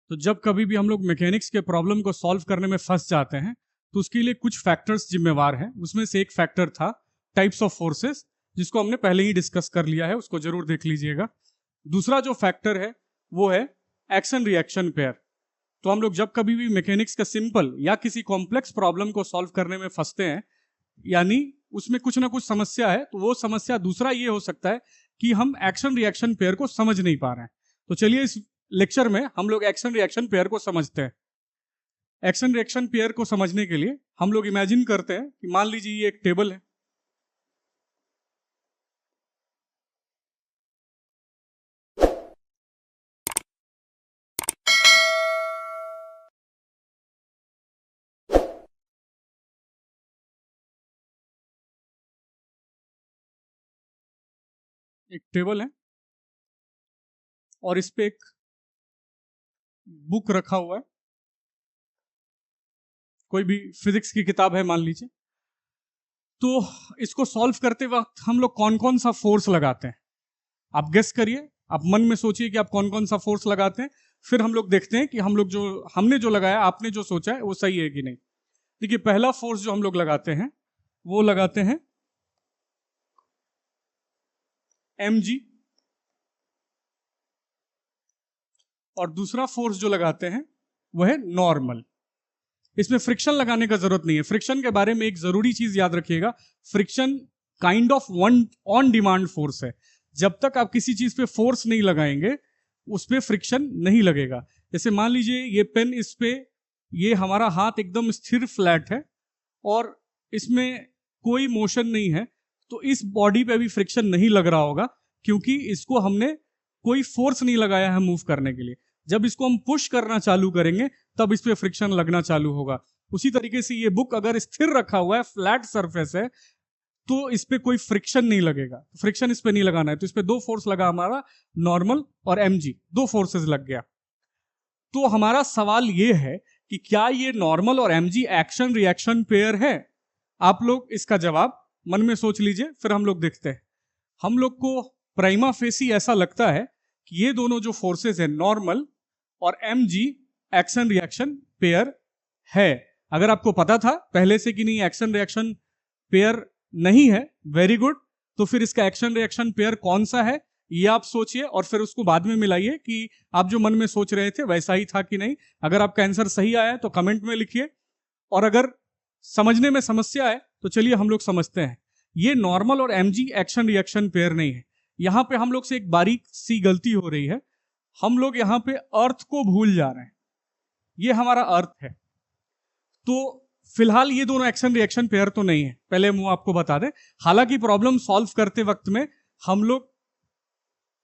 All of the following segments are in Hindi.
तो जब कभी भी हम लोग मैकेनिक्स के प्रॉब्लम को सॉल्व करने में फंस जाते हैं तो उसके लिए कुछ फैक्टर्स जिम्मेवार हैं। उसमें से एक फैक्टर था टाइप्स ऑफ फोर्सेस, जिसको हमने पहले ही डिस्कस कर लिया है, उसको जरूर देख लीजिएगा। दूसरा जो फैक्टर है वो है एक्शन रिएक्शन पेयर। तो हम लोग जब कभी भी मैकेनिक्स का सिंपल या किसी कॉम्प्लेक्स प्रॉब्लम को सॉल्व करने में फंसते हैं, यानी उसमें कुछ ना कुछ समस्या है, तो वो समस्या दूसरा ये हो सकता है कि हम एक्शन रिएक्शन पेयर को समझ नहीं पा रहे हैं। तो चलिए इस लेक्चर में हम लोग एक्शन रिएक्शन पेयर को समझते हैं। एक्शन रिएक्शन पेयर को समझने के लिए हम लोग इमेजिन करते हैं कि मान लीजिए ये एक टेबल है। एक टेबल है और इस पे एक बुक रखा हुआ है, कोई भी फिजिक्स की किताब है मान लीजिए। तो इसको सॉल्व करते वक्त हम लोग कौन कौन सा फोर्स लगाते हैं, आप गेस करिए। आप मन में सोचिए कि आप कौन कौन सा फोर्स लगाते हैं, फिर हम लोग देखते हैं कि हमने जो लगाया, आपने जो सोचा है वो सही है कि नहीं। देखिए, पहला फोर्स जो हम लोग लगाते हैं वो लगाते हैं mg, और दूसरा फोर्स जो लगाते हैं वो है नॉर्मल। इसमें फ्रिक्शन लगाने का जरूरत नहीं है। फ्रिक्शन के बारे में एक जरूरी चीज याद रखिएगा, friction kind of one on demand force है। जब तक आप किसी चीज पे फोर्स नहीं लगाएंगे उस पे फ्रिक्शन नहीं लगेगा। जैसे मान लीजिए ये पेन, इस पे ये हमारा हाथ एकदम स्थिर फ्लैट है और इसमें कोई मोशन नहीं है, तो इस बॉडी पे भी फ्रिक्शन नहीं लग रहा होगा, क्योंकि इसको हमने कोई फोर्स नहीं लगाया है मूव करने के लिए। जब इसको हम पुश करना चालू करेंगे तब इस पे फ्रिक्शन लगना चालू होगा। उसी तरीके से ये बुक अगर स्थिर रखा हुआ है, फ्लैट सरफेस है, तो इस पे कोई फ्रिक्शन नहीं लगेगा। फ्रिक्शन इस पे नहीं लगाना है, तो इस पे दो फोर्स लगा हमारा, नॉर्मल और mg, दो फोर्सेस लग गया। तो हमारा सवाल ये है कि क्या ये नॉर्मल और mg एक्शन रिएक्शन पेयर है? आप लोग इसका जवाब मन में सोच लीजिए, फिर हम लोग देखते हैं। हम लोग को प्राइमा फेसी ऐसा लगता है कि ये दोनों जो फोर्सेस है, नॉर्मल और mg, एक्शन रिएक्शन पेयर है। अगर आपको पता था पहले से कि नहीं एक्शन रिएक्शन पेयर नहीं है, वेरी गुड। तो फिर इसका एक्शन रिएक्शन पेयर कौन सा है ये आप सोचिए और फिर उसको बाद में मिलाइए कि आप जो मन में सोच रहे थे वैसा ही था कि नहीं। अगर आपका आंसर सही आया है तो कमेंट में लिखिए, और अगर समझने में समस्या है तो चलिए हम लोग समझते हैं। ये नॉर्मल और mg एक्शन रिएक्शन पेयर नहीं है। यहां पे हम लोग से एक बारीक सी गलती हो रही है, हम लोग यहां पे अर्थ को भूल जा रहे हैं। ये हमारा अर्थ है। तो फिलहाल ये दोनों एक्शन रिएक्शन पेयर तो नहीं है, पहले मुंह आपको बता दें। हालांकि प्रॉब्लम सॉल्व करते वक्त में हम लोग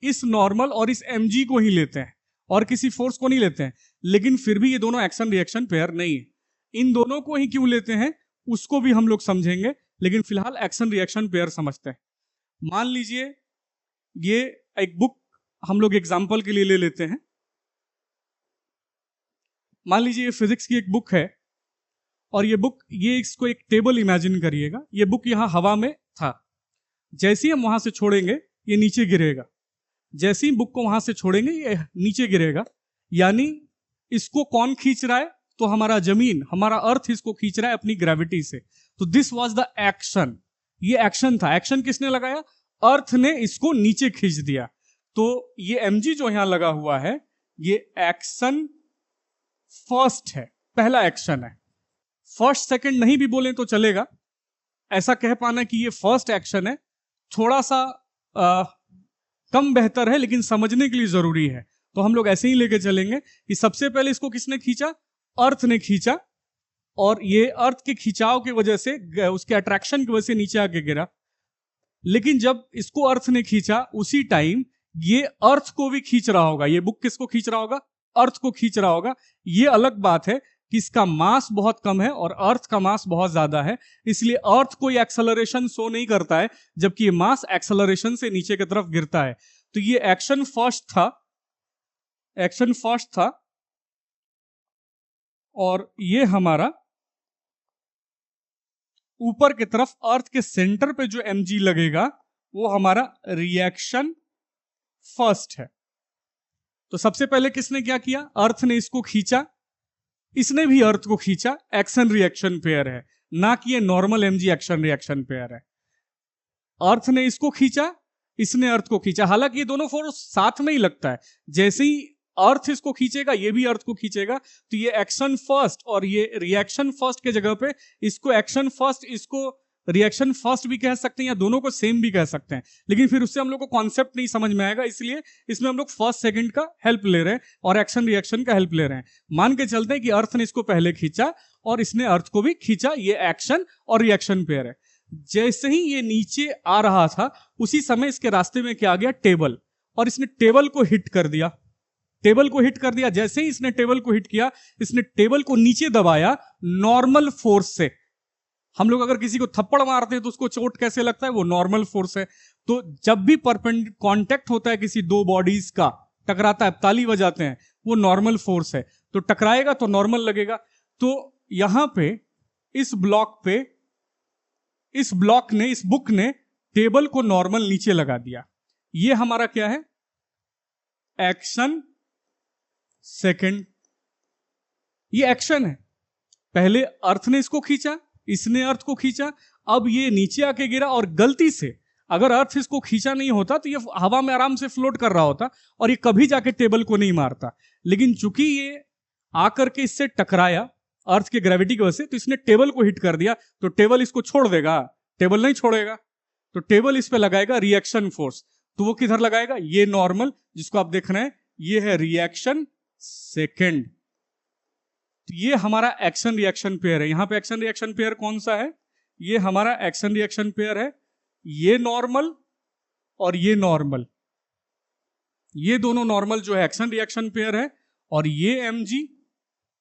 इस नॉर्मल और इस mg को ही लेते हैं और किसी फोर्स को नहीं लेते हैं, लेकिन फिर भी ये दोनों एक्शन रिएक्शन पेयर नहीं है। इन दोनों को ही क्यों लेते हैं उसको भी हम लोग समझेंगे, लेकिन फिलहाल एक्शन रिएक्शन पेयर समझते हैं। मान लीजिए ये एक बुक हम लोग एग्जाम्पल के लिए ले लेते हैं। मान लीजिए ये फिजिक्स की एक बुक है और ये बुक, ये इसको एक टेबल इमेजिन करिएगा। ये बुक यहां हवा में था, जैसे ही हम वहां से छोड़ेंगे ये नीचे गिरेगा, जैसे ही बुक को वहां से छोड़ेंगे ये नीचे गिरेगा। यानी इसको कौन खींच रहा है? तो हमारा जमीन, हमारा अर्थ इसको खींच रहा है अपनी ग्रेविटी से। तो दिस वाज द एक्शन, ये एक्शन था। एक्शन किसने लगाया? अर्थ ने इसको नीचे खींच दिया। तो ये mg जो यहां लगा हुआ है ये एक्शन फर्स्ट है, पहला एक्शन है। फर्स्ट सेकंड नहीं भी बोले तो चलेगा, ऐसा कह पाना कि ये फर्स्ट एक्शन है थोड़ा सा कम बेहतर है, लेकिन समझने के लिए जरूरी है। तो हम लोग ऐसे ही लेके चलेंगे कि सबसे पहले इसको किसने खींचा? अर्थ ने खींचा, और ये अर्थ के खिंचाव की वजह से, उसके अट्रैक्शन की वजह से नीचे आके गिरा। लेकिन जब इसको अर्थ ने खींचा उसी टाइम ये अर्थ को भी खींच रहा होगा। ये बुक किसको खींच रहा होगा? अर्थ को खींच रहा होगा। ये अलग बात है कि इसका मास बहुत कम है और अर्थ का मास बहुत ज्यादा है, इसलिए अर्थ कोई एक्सेलरेशन शो नहीं करता है, जबकि ये मास एक्सेलरेशन से नीचे की तरफ गिरता है। तो ये एक्शन फर्स्ट था, एक्शन फर्स्ट था, और ये हमारा ऊपर की तरफ अर्थ के सेंटर पे जो mg लगेगा वो हमारा रिएक्शन फर्स्ट है। तो सबसे पहले किसने क्या किया, अर्थ ने इसको खींचा, इसने भी अर्थ को खींचा, एक्शन रिएक्शन पेयर है, ना कि ये normal MG action reaction pair है। अर्थ ने इसको खींचा, इसने अर्थ को खींचा, हालांकि ये दोनों फोर्स साथ में ही लगता है, जैसे ही अर्थ इसको खींचेगा ये भी अर्थ को खींचेगा, तो ये एक्शन फर्स्ट और ये रिएक्शन फर्स्ट के जगह पे इसको एक्शन फर्स्ट, इसको रिएक्शन फर्स्ट भी कह सकते हैं, या दोनों को सेम भी कह सकते हैं, लेकिन फिर उससे हम लोग को कॉन्सेप्ट नहीं समझ में आएगा, इसलिए इसमें हम लोग फर्स्ट सेकंड का हेल्प ले रहे हैं और एक्शन रिएक्शन का हेल्प ले रहे हैं। मान के चलते हैं कि अर्थ ने इसको पहले खींचा और इसने अर्थ को भी खींचा, ये एक्शन और रिएक्शन पेयर है। जैसे ही ये नीचे आ रहा था उसी समय इसके रास्ते में क्या आ गया, टेबल, और इसने टेबल को हिट कर दिया, टेबल को हिट कर दिया। जैसे ही इसने टेबल को हिट किया, इसने टेबल को नीचे दबाया नॉर्मल फोर्स से। हम लोग अगर किसी को थप्पड़ मारते हैं तो उसको चोट कैसे लगता है, वो नॉर्मल फोर्स है। तो जब भी कांटेक्ट होता है किसी दो बॉडीज का, टकराता है, ताली बजाते हैं, वो नॉर्मल फोर्स है, तो टकराएगा तो नॉर्मल लगेगा। तो यहां पे इस ब्लॉक ने, इस बुक ने टेबल को नॉर्मल नीचे लगा दिया। ये हमारा क्या है, एक्शन सेकंड, ये एक्शन है। पहले अर्थ ने इसको खींचा, इसने अर्थ को खींचा, अब ये नीचे आके गिरा, और गलती से अगर अर्थ इसको खींचा नहीं होता तो ये हवा में आराम से फ्लोट कर रहा होता और ये कभी जाके टेबल को नहीं मारता। लेकिन चूंकि ये आकर के इससे टकराया अर्थ के ग्रेविटी की वजह से, तो इसने टेबल को हिट कर दिया, तो टेबल इसको छोड़ देगा, टेबल नहीं छोड़ेगा, तो टेबल इस पे लगाएगा रिएक्शन फोर्स। तो वो किधर लगाएगा, ये नॉर्मल जिसको आप देख रहे हैं, ये है रिएक्शन सेकंड। तो ये हमारा एक्शन रिएक्शन पेयर है। यहां पे एक्शन रिएक्शन पेयर कौन सा है, ये हमारा एक्शन रिएक्शन पेयर है। ये नॉर्मल और ये नॉर्मल, ये दोनों नॉर्मल जो है एक्शन रिएक्शन पेयर है, और ये एमजी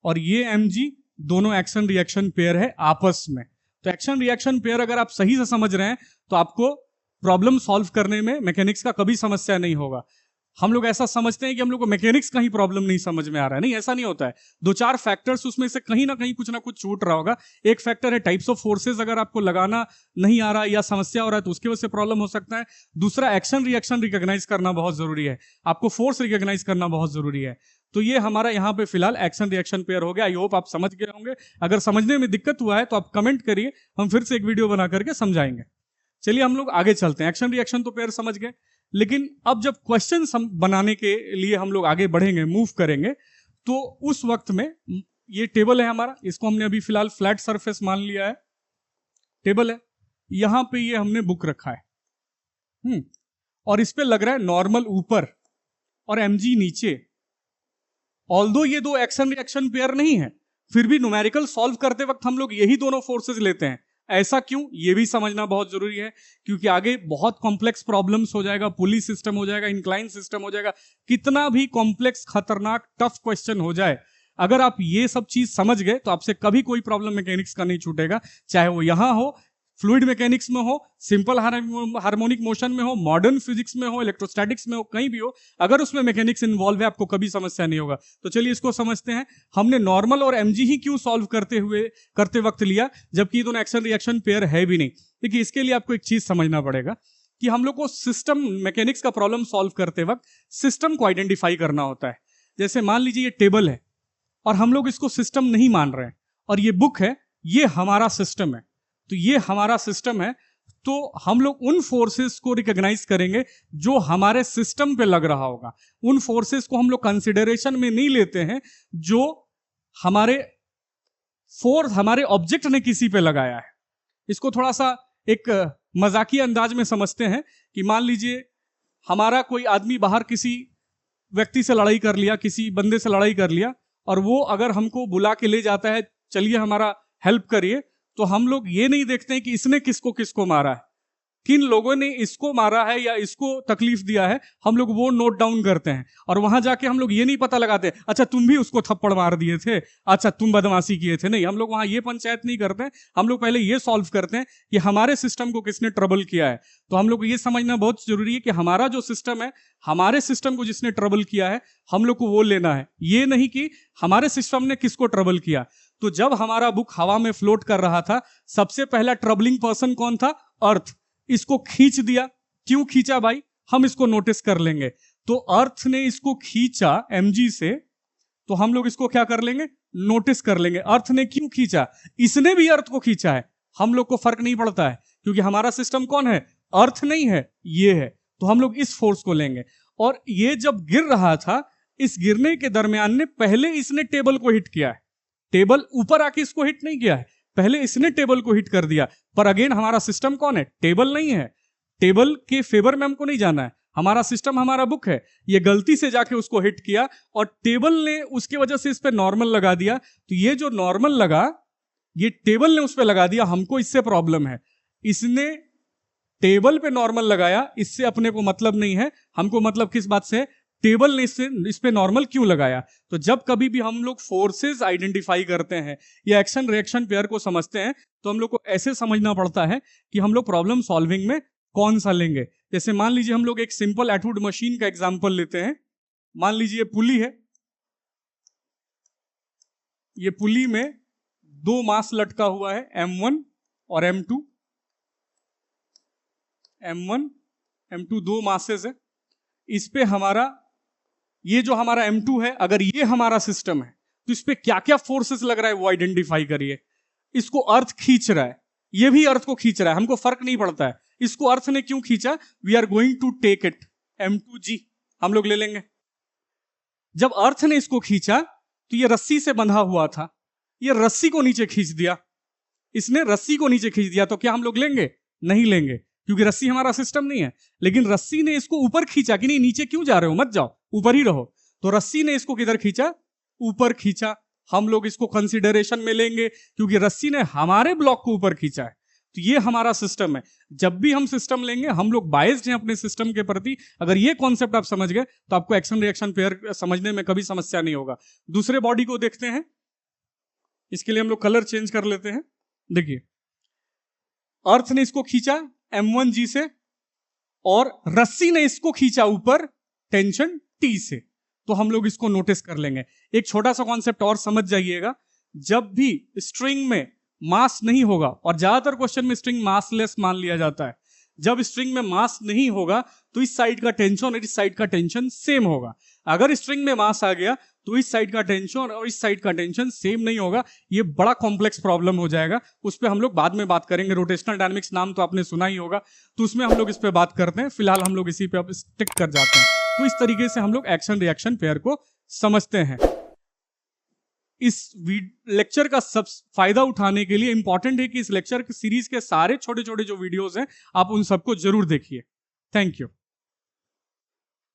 और ये एमजी दोनों एक्शन रिएक्शन पेयर है आपस में। तो एक्शन रिएक्शन पेयर अगर आप सही से समझ रहे हैं तो आपको प्रॉब्लम सॉल्व करने में मैकेनिक्स का कभी समस्या नहीं होगा। हम लोग ऐसा समझते हैं कि हम लोग को मैकेनिक्स का ही प्रॉब्लम नहीं समझ में आ रहा है, नहीं, ऐसा नहीं होता है। दो चार फैक्टर्स उसमें से कहीं ना कहीं कुछ ना कुछ छूट रहा होगा। एक फैक्टर है टाइप्स ऑफ फोर्सेस, अगर आपको लगाना नहीं आ रहा या समस्या हो रहा है तो उसकी वजह से प्रॉब्लम हो सकता है। दूसरा, एक्शन रिएक्शन रिकॉग्नाइज करना बहुत जरूरी है, आपको फोर्स रिकॉग्नाइज करना बहुत जरूरी है। तो ये हमारा यहाँ पे फिलहाल एक्शन रिएक्शन पेयर हो गया। आई होप आप समझ गए होंगे। अगर समझने में दिक्कत हुआ है तो आप कमेंट करिए, हम फिर से एक वीडियो बना करके समझाएंगे। चलिए हम लोग आगे चलते हैं। एक्शन रिएक्शन तो पेयर समझ गए, लेकिन अब जब क्वेश्चन बनाने के लिए हम लोग आगे बढ़ेंगे, मूव करेंगे, तो उस वक्त में ये टेबल है हमारा, इसको हमने अभी फिलहाल फ्लैट सरफेस मान लिया है, टेबल है, यहां पे ये हमने बुक रखा है, और इस पे लग रहा है नॉर्मल ऊपर और एमजी नीचे। ऑल्दो ये दो एक्शन रिएक्शन पेयर नहीं है, फिर भी न्यूमेरिकल सॉल्व करते वक्त हम लोग यही दोनों फोर्सेस लेते हैं। ऐसा क्यों, ये भी समझना बहुत जरूरी है, क्योंकि आगे बहुत कॉम्प्लेक्स प्रॉब्लम्स हो जाएगा, पुली सिस्टम हो जाएगा, इंक्लाइन सिस्टम हो जाएगा, कितना भी कॉम्प्लेक्स, खतरनाक, टफ क्वेश्चन हो जाए, अगर आप ये सब चीज समझ गए तो आपसे कभी कोई प्रॉब्लम मैकेनिक्स का नहीं छूटेगा। चाहे वो यहां हो, फ्लूइड मैकेनिक्स में हो, सिंपल हार्मोनिक मोशन में हो, मॉडर्न फिजिक्स में हो, इलेक्ट्रोस्टैटिक्स में हो, कहीं भी हो, अगर उसमें मैकेनिक्स इन्वॉल्व है आपको कभी समस्या नहीं होगा। तो चलिए इसको समझते हैं। हमने नॉर्मल और एमजी ही क्यों सॉल्व करते वक्त लिया, जबकि ये दोनों एक्शन रिएक्शन पेयर है भी नहीं। देखिए इसके लिए आपको एक चीज समझना पड़ेगा कि हम लोग को सिस्टम, मैकेनिक्स का प्रॉब्लम सॉल्व करते वक्त सिस्टम को आइडेंटिफाई करना होता है। जैसे मान लीजिए ये टेबल है और हम लोग इसको सिस्टम नहीं मान रहे हैं, और ये बुक है, ये हमारा सिस्टम है। तो ये हमारा सिस्टम है, तो हम लोग उन फोर्सेस को रिकॉग्नाइज करेंगे जो हमारे सिस्टम पे लग रहा होगा। उन फोर्सेस को हम लोग कंसिडरेशन में नहीं लेते हैं जो हमारे ऑब्जेक्ट ने किसी पे लगाया है। इसको थोड़ा सा एक मजाकिया अंदाज में समझते हैं कि मान लीजिए हमारा कोई आदमी बाहर किसी व्यक्ति से लड़ाई कर लिया, किसी बंदे से लड़ाई कर लिया, और वो अगर हमको बुला के ले जाता है, चलिए हमारा हेल्प करिए, तो हम लोग ये नहीं देखते हैं कि इसने किसको मारा है, किन लोगों ने इसको मारा है या इसको तकलीफ दिया है, हम लोग वो नोट डाउन करते हैं। और वहां जाके हम लोग ये नहीं पता लगाते अच्छा तुम भी उसको थप्पड़ मार दिए थे, अच्छा तुम बदमाशी किए थे, नहीं, हम लोग वहां ये पंचायत नहीं करते हैं। हम लोग पहले ये सॉल्व करते हैं कि हमारे सिस्टम को किसने ट्रबल किया है। तो हम लोग को ये समझना बहुत जरूरी है कि हमारा जो सिस्टम है, हमारे सिस्टम को जिसने ट्रबल किया है, हम लोग को वो लेना है, ये नहीं कि हमारे सिस्टम ने किसको ट्रबल किया। तो जब हमारा बुक हवा में फ्लोट कर रहा था, सबसे पहला ट्रबलिंग पर्सन कौन था, अर्थ। इसको खींच दिया, क्यों खींचा भाई, हम इसको नोटिस कर लेंगे। तो अर्थ ने इसको खींचा mg से, तो हम लोग इसको क्या कर लेंगे, नोटिस कर लेंगे अर्थ ने क्यों खींचा। इसने भी अर्थ को खींचा है, हम लोग को फर्क नहीं पड़ता है क्योंकि हमारा सिस्टम कौन है, अर्थ नहीं है, ये है। तो हम लोग इस फोर्स को लेंगे। और ये जब गिर रहा था, इस गिरने के दरमियान में पहले इसने टेबल को हिट किया है, टेबल ऊपर आके इसको हिट नहीं किया है, पहले इसने टेबल को हिट कर दिया। पर अगेन हमारा सिस्टम कौन है, टेबल नहीं है, टेबल के फेवर में हमको नहीं जाना है, हमारा सिस्टम हमारा बुक है। ये गलती से जाके उसको हिट किया और टेबल ने उसके वजह से इस पे नॉर्मल लगा दिया। तो ये जो नॉर्मल लगा, ये टेबल ने उस पे लगा दिया, हमको इससे प्रॉब्लम है। इसने टेबल पे नॉर्मल लगाया, इससे अपने को मतलब नहीं है, हमको मतलब किस बात से, टेबल ने इस पे नॉर्मल क्यों लगाया। तो जब कभी भी हम लोग फोर्सेस आइडेंटिफाई करते हैं या एक्शन रिएक्शन पेयर को समझते हैं, तो हम लोग को ऐसे समझना पड़ता है कि हम लोग प्रॉब्लम सॉल्विंग में कौन सा लेंगे। जैसे मान लीजिए हम लोग एक सिंपल एटवुड मशीन का एग्जांपल लेते हैं। मान लीजिए पुली है, ये पुली में दो मास लटका हुआ है, M1 और M2। M1 M2 दो मासेस है। इस पे हमारा ये जो हमारा M2 है, अगर ये हमारा सिस्टम है तो इस पे क्या क्या फोर्सेस लग रहा है वो आइडेंटिफाई करिए। इसको अर्थ खींच रहा है, ये भी अर्थ को खींच रहा है, हमको फर्क नहीं पड़ता है इसको अर्थ ने क्यों खींचा। We are going to take it M2G, हम लोग ले लेंगे। जब अर्थ ने इसको खींचा तो ये रस्सी से बंधा हुआ था, ये रस्सी को नीचे खींच दिया, इसने रस्सी को नीचे खींच दिया, तो क्या हम लोग लेंगे, नहीं लेंगे, क्योंकि रस्सी हमारा सिस्टम नहीं है। लेकिन रस्सी ने इसको ऊपर खींचा कि नहीं नीचे क्यों जा रहे हो, मत जाओ, ऊपर ही रहो। तो रस्सी ने इसको किधर खींचा, ऊपर खींचा, हम लोग इसको कंसिडरेशन में लेंगे क्योंकि रस्सी ने हमारे ब्लॉक को ऊपर खींचा है। तो ये हमारा सिस्टम है। जब भी हम सिस्टम लेंगे, हम लोग बायस्ड हैं अपने सिस्टम के प्रति। अगर ये कॉन्सेप्ट आप समझ गए तो आपको एक्शन रिएक्शन पेयर समझने में कभी समस्या नहीं होगा। दूसरे बॉडी को देखते हैं, इसके लिए हम लोग कलर चेंज कर लेते हैं। देखिए, अर्थ ने इसको खींचा M1G से और रस्सी ने इसको खींचा ऊपर टेंशन T से, तो हम लोग इसको नोटिस कर लेंगे। एक छोटा सा कॉन्सेप्ट और समझ जाइएगा, जब भी स्ट्रिंग में मास नहीं होगा, और ज्यादातर क्वेश्चन में स्ट्रिंग मासलेस मान लिया जाता है, जब स्ट्रिंग में मास नहीं होगा तो इस साइड का टेंशन और इस साइड का टेंशन सेम होगा। अगर स्ट्रिंग में मास आ गया तो इस साइड का टेंशन और इस साइड का टेंशन सेम नहीं होगा। ये बड़ा कॉम्प्लेक्स प्रॉब्लम हो जाएगा, उस पर हम लोग बाद में बात करेंगे। रोटेशनल डायनामिक्स नाम तो आपने सुना ही होगा, तो उसमें हम लोग इस पे बात करते हैं। फिलहाल हम लोग इसी पे अब स्टिक कर जाते हैं। तो इस तरीके से हम लोग एक्शन रिएक्शन पेयर को समझते हैं। इस लेक्चर का सब फायदा उठाने के लिए इंपॉर्टेंट है कि इस लेक्चर सीरीज के सारे छोटे छोटे जो वीडियोस हैं आप उन सबको जरूर देखिए। Thank you.